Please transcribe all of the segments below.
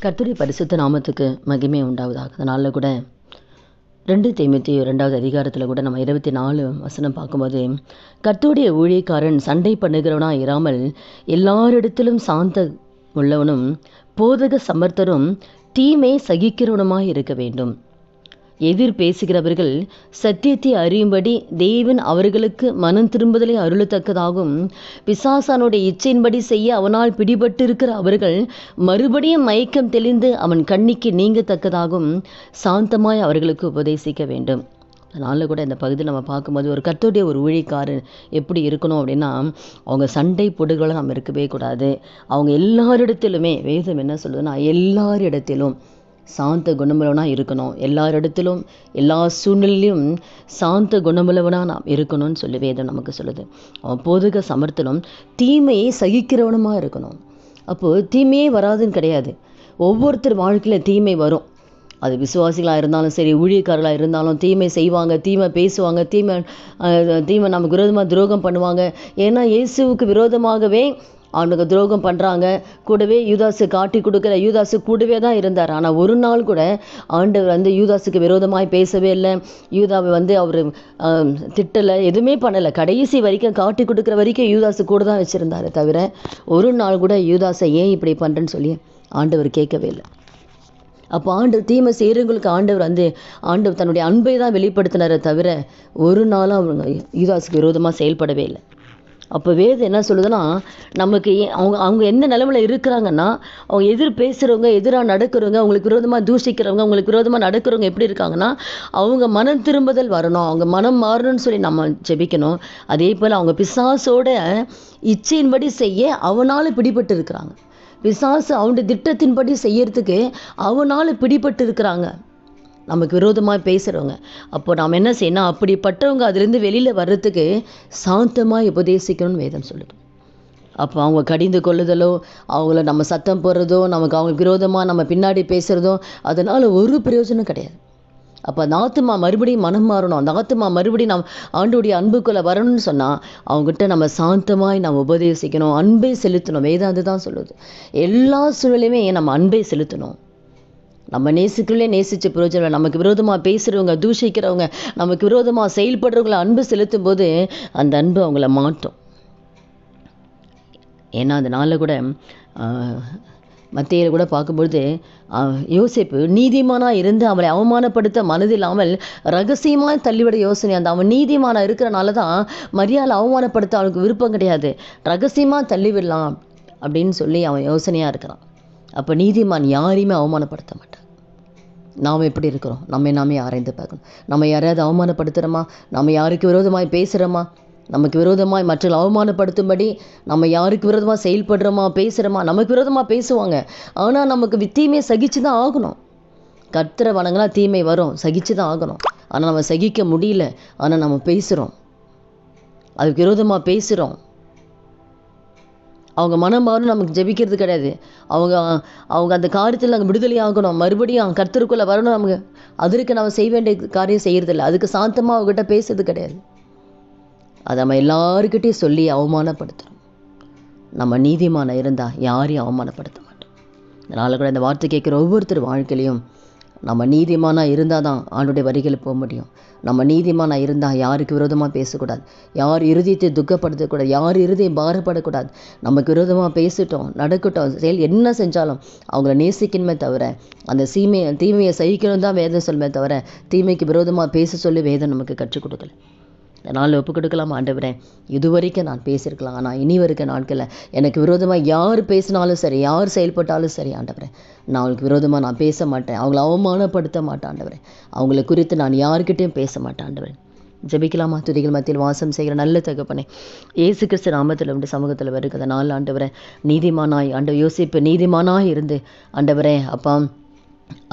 கர்த்தருடைய பரிசுத்த நாமத்துக்கு மகிமை உண்டாவதாக. அதனால கூட 2 தீமோத்தேயு 2வது அதிகாரத்தில் கூட நம்ம 24 வசனம் பார்க்கும்போது, கர்த்தருடைய ஊழியக்காரன் சண்டை பண்ணுகிறவனாக இராமல் எல்லாரிடத்திலும் சாந்த உள்ளவனும் போதக சமர்த்தரும் தீமை சகிக்கிறவனுமாய் இருக்க வேண்டும். எதிர் பேசுகிறவர்கள் சத்தியத்தை அறியும்படி தேவன் அவர்களுக்கு மனம் திரும்புதலை அருளத்தக்கதாகும். பிசாசானுடைய இச்சையின்படி செய்ய அவனால் பிடிபட்டிருக்கிற அவர்கள் மறுபடியும் மயக்கம் தெளிந்து அவன் கண்ணிக்கு நீங்கத்தக்கதாகும் சாந்தமாய் அவர்களுக்கு உபதேசிக்க வேண்டும். அதனால கூட இந்த பகுதியில் நம்ம பார்க்கும்போது ஒரு கர்த்தருடைய ஒரு ஊழியக்காரர் எப்படி இருக்கணும் அப்படின்னா, அவங்க சண்டை போடுகளை நம்ம இருக்கவே கூடாது. அவங்க எல்லாரிடத்திலுமே வேதம் என்ன சொல்லுதுன்னா, எல்லாரிடத்திலும் சாந்த குணமுள்ளவனாக இருக்கணும். எல்லாரிடத்திலும் எல்லா சூழ்நிலையிலும் சாந்த குணமுள்ளவனாக நாம் இருக்கணும்னு சொல்லி வேதம் நமக்கு சொல்லுது. அவன் போதக சமர்த்தனும் தீமையை சகிக்கிறவனுமாக இருக்கணும். அப்போது தீமையே வராதுன்னு கிடையாது. ஒவ்வொருத்தர் வாழ்க்கையில் தீமை வரும். அது விசுவாசிகளாக இருந்தாலும் சரி, ஊழியக்காரர்களாக இருந்தாலும் தீமை செய்வாங்க, தீமை பேசுவாங்க, தீமை நமக்கு விரோதமாக துரோகம் பண்ணுவாங்க. ஏன்னா இயேசுவுக்கு விரோதமாகவே அவனுக்கு துரோகம் பண்ணுறாங்க. கூடவே யூதாசு காட்டி கொடுக்குற யூதாசு கூடவே தான் இருந்தார். ஆனால் ஒரு நாள் கூட ஆண்டவர் யூதாசுக்கு விரோதமாய் பேசவே இல்லை. யூதாவை அவர் திட்டலை, எதுவுமே பண்ணலை. கடைசி வரைக்கும் காட்டி கொடுக்குற வரைக்கும் யூதாசு கூட தான் வச்சுருந்தாரு. தவிர ஒரு நாள் கூட யூதாசை ஏன் இப்படி பண்ணுறேன்னு சொல்லி ஆண்டவர் கேட்கவே இல்லை. அப்போ ஆண்டவர் தீமை செய்கிறவங்களுக்கு ஆண்டவர் தன்னுடைய அன்பை தான் வெளிப்படுத்தினாரே தவிர ஒரு நாளும் அவங்க யூதாசுக்கு விரோதமாக செயல்படவே இல்லை. அப்போ வேதம் என்ன சொல்லுதுன்னா, நமக்கு அவங்க என்ன நிலைமையில் இருக்கிறாங்கன்னா, அவங்க எதிர் பேசுகிறவங்க, எதிராக நடக்கிறவங்க, அவங்களுக்கு விரோதமாக தூஷிக்கிறவங்க, அவங்களுக்கு விரோதமாக நடக்கிறவங்க எப்படி இருக்காங்கன்னா, அவங்க மனம் திரும்புதல் வரணும், அவங்க மனம் மாறணும்னு சொல்லி நம்ம ஜெபிக்கணும். அதே போல் அவங்க பிசாசோட இச்சையின்படி செய்ய அவனால் பிடிபட்டு இருக்கிறாங்க. பிசாசு அவனுடைய திட்டத்தின்படி செய்யறதுக்கு அவனால் பிடிபட்டு இருக்கிறாங்க, நமக்கு விரோதமாக பேசுகிறவங்க. அப்போ நாம் என்ன செய்யணும், அப்படிப்பட்டவங்க அதுலேருந்து வெளியில் வர்றதுக்கு சாந்தமாக உபதேசிக்கணும்னு வேதம் சொல்லுது. அப்போ அவங்க கடிந்து கொள்ளுதலோ, அவங்கள நம்ம சத்தம் போடுறதோ, அவங்களுக்கு விரோதமாக நம்ம பின்னாடி பேசுகிறதோ அதனால் ஒரு பிரயோஜனம் கிடையாது. அப்போ அந்த ஆத்துமா மறுபடியும் மனம் மாறணும். அந்த ஆத்துமா மறுபடியும் நம்ம ஆண்டோடைய அன்புக்குள்ளே வரணும்னு சொன்னால் அவங்ககிட்ட நம்ம சாந்தமாய் நம்ம உபதேசிக்கணும், அன்பை செலுத்தணும். வேதம் அதுதான் சொல்லுது. எல்லா சூழலையுமே நம்ம அன்பை செலுத்தணும். நம்ம நேசிக்கலே நேசித்த பிரயோஜனம். நமக்கு விரோதமாக பேசுகிறவங்க, தூஷிக்கிறவங்க, நமக்கு விரோதமாக செயல்படுறவங்களை அன்பு செலுத்தும் போது அந்த அன்பு அவங்கள மாட்டும். ஏன்னா அதனால கூட மத்தேயுல கூட பார்க்கும்பொழுது யோசேப்பு நீதிமானாக இருந்து அவளை அவமானப்படுத்த மனதில்லாமல் ரகசியமாக தள்ளிவிட யோசனை. அவன் நீதிமானாக இருக்கிறனால தான் மரியாதை அவமானப்படுத்த அவனுக்கு விருப்பம் கிடையாது. ரகசியமாக தள்ளிவிடலாம் அப்படின்னு சொல்லி அவன் யோசனையாக இருக்கிறான். அப்போ நீதிமான் யாரையுமே அவமானப்படுத்த மாட்டான். நாம் எப்படி இருக்கிறோம், நாமே ஆராய்ந்து பார்க்கணும். நம்ம யாரையாவது அவமானப்படுத்துகிறோமா, நம்ம யாருக்கு விரோதமாய் பேசுகிறோமா, நமக்கு விரோதமாய் மற்றவர்கள் அவமானப்படுத்தும்படி நம்ம யாருக்கு விரோதமாக செயல்படுறோமா, பேசுகிறோமா. நமக்கு விரோதமாக பேசுவாங்க, ஆனால் நமக்கு தீமையை சகிச்சு தான் ஆகணும். கர்த்தரை வணங்கினா தீமை வரும், சகிச்சு தான் ஆகணும். ஆனால் நம்ம சகிக்க முடியல, ஆனால் நம்ம பேசுகிறோம், அதுக்கு விரோதமாக பேசுகிறோம். அவங்க மனம் மாறும் நமக்கு ஜெபிக்கிறது கிடையாது. அவங்க அந்த காரியத்தில் நாங்கள் விடுதலை ஆகணும், மறுபடியும் கர்த்தருக்குள்ளே வரணும். நமக்கு அதற்கு நம்ம செய்ய வேண்டிய காரியம் செய்கிறதில்ல. அதுக்கு சாந்தமாக அவங்ககிட்ட பேசுறது கிடையாது. அதை நம்ம எல்லாருக்கிட்டையும் சொல்லி அவமானப்படுத்துகிறோம். நம்ம நீதிமானாக இருந்தால் யாரையும் அவமானப்படுத்த மாட்டோம். அதனால் கூட இந்த வார்த்தை கேட்குற ஒவ்வொருத்தர் வாழ்க்கையிலையும் நம்ம நீதிமானாக இருந்தால் தான் ஆண்டுடைய வரிகளுக்கு போக முடியும். நம்ம நீதிமானாக இருந்தால் யாருக்கு விரோதமாக பேசக்கூடாது, யார் இருதயத்தை துக்கப்படுத்தக்கூடாது, யார் இருதயம் பாரப்படக்கூடாது. நமக்கு விரோதமாக பேசிட்டோம், நடக்கட்டும், என்ன செஞ்சாலும் அவங்கள நேசிக்கணுமே தவிர அந்த தீமையை சகிக்கணும் தான் வேதம் சொல்லுமே தவிர தீமைக்கு விரோதமாக பேச சொல்லி வேதம் நமக்கு கற்றுக் கொடுக்கல. அதனால் ஒப்பு கொடுக்கலாம். ஆண்டவரே, இதுவரைக்கும் நான் பேசியிருக்கலாம், ஆனால் இனி வரைக்கும் நாட்களில் எனக்கு விரோதமாக யார் பேசினாலும் சரி, யார் செயல்பட்டாலும் சரி ஆண்டவரே, நான் அவங்களுக்கு விரோதமாக நான் பேச மாட்டேன், அவங்கள அவமானப்படுத்த மாட்டேன் ஆண்டவரே, அவங்களை குறித்து நான் யாருக்கிட்டையும் பேச மாட்டேன் ஆண்டவரே. ஜெபிக்கலாமா? துதிகள் மத்தியில் வாசம் செய்கிற நல்ல தகப்பனே, இயேசு கிறிஸ்து நாமத்தில் சமூகத்தில் வருகிற நாள் ஆண்டவரே, நீதிமானாய் யோசேப்பு நீதிமானாய் இருந்து ஆண்டவரே அப்பா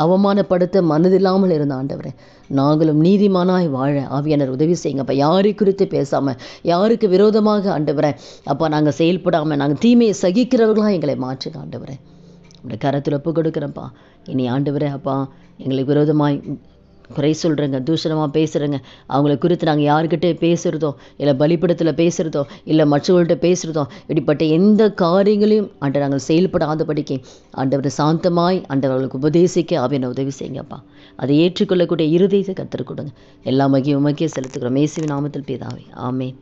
அவமானப்படுத்த மனதில்லாமல் இருந்த ஆண்டவரே, நாங்களும் நீதிமானாய் வாழ ஆவியானவர் உதவி செய்யுங்கப்பா. யாரை குறித்து பேசாமல், யாருக்கு விரோதமாக ஆண்டவரே அப்பா நாங்கள் செயல்படாமல், நாங்கள் தீமையை சகிக்கிறவர்களாக எங்களை மாற்றுங்க ஆண்டவரே. உடைய கரத்தில் ஒப்பு கொடுக்குறேன்ப்பா. இனி ஆண்டவரே அப்பா எங்களுக்கு விரோதமாய் குறை சொல்கிறேங்க, தூஷணமாக பேசுகிறேங்க, அவங்கள குறித்து நாங்கள் யாருக்கிட்டே பேசுகிறதோ இல்லை பலிப்படத்தில் பேசுகிறதோ இல்லை மற்றவர்கள்ட்ட பேசுகிறதோ இப்படிப்பட்ட எந்த காரியங்களையும் ஆண்டவர் நாங்கள் செயல்படாதபடிக்கு ஆண்டவர் சாந்தமாய் ஆண்டவர்களுக்கு உபதேசிக்க ஆவியான உதவி செய்யுங்கப்பா. அதை ஏற்றுக்கொள்ளக்கூடிய இருதயத்தை கற்றுக் கொடுங்க. எல்லா மகிமையும் உமக்கே செலுத்துகிறோம். இயேசுவின் நாமத்தில் பிதாவே, ஆமென்.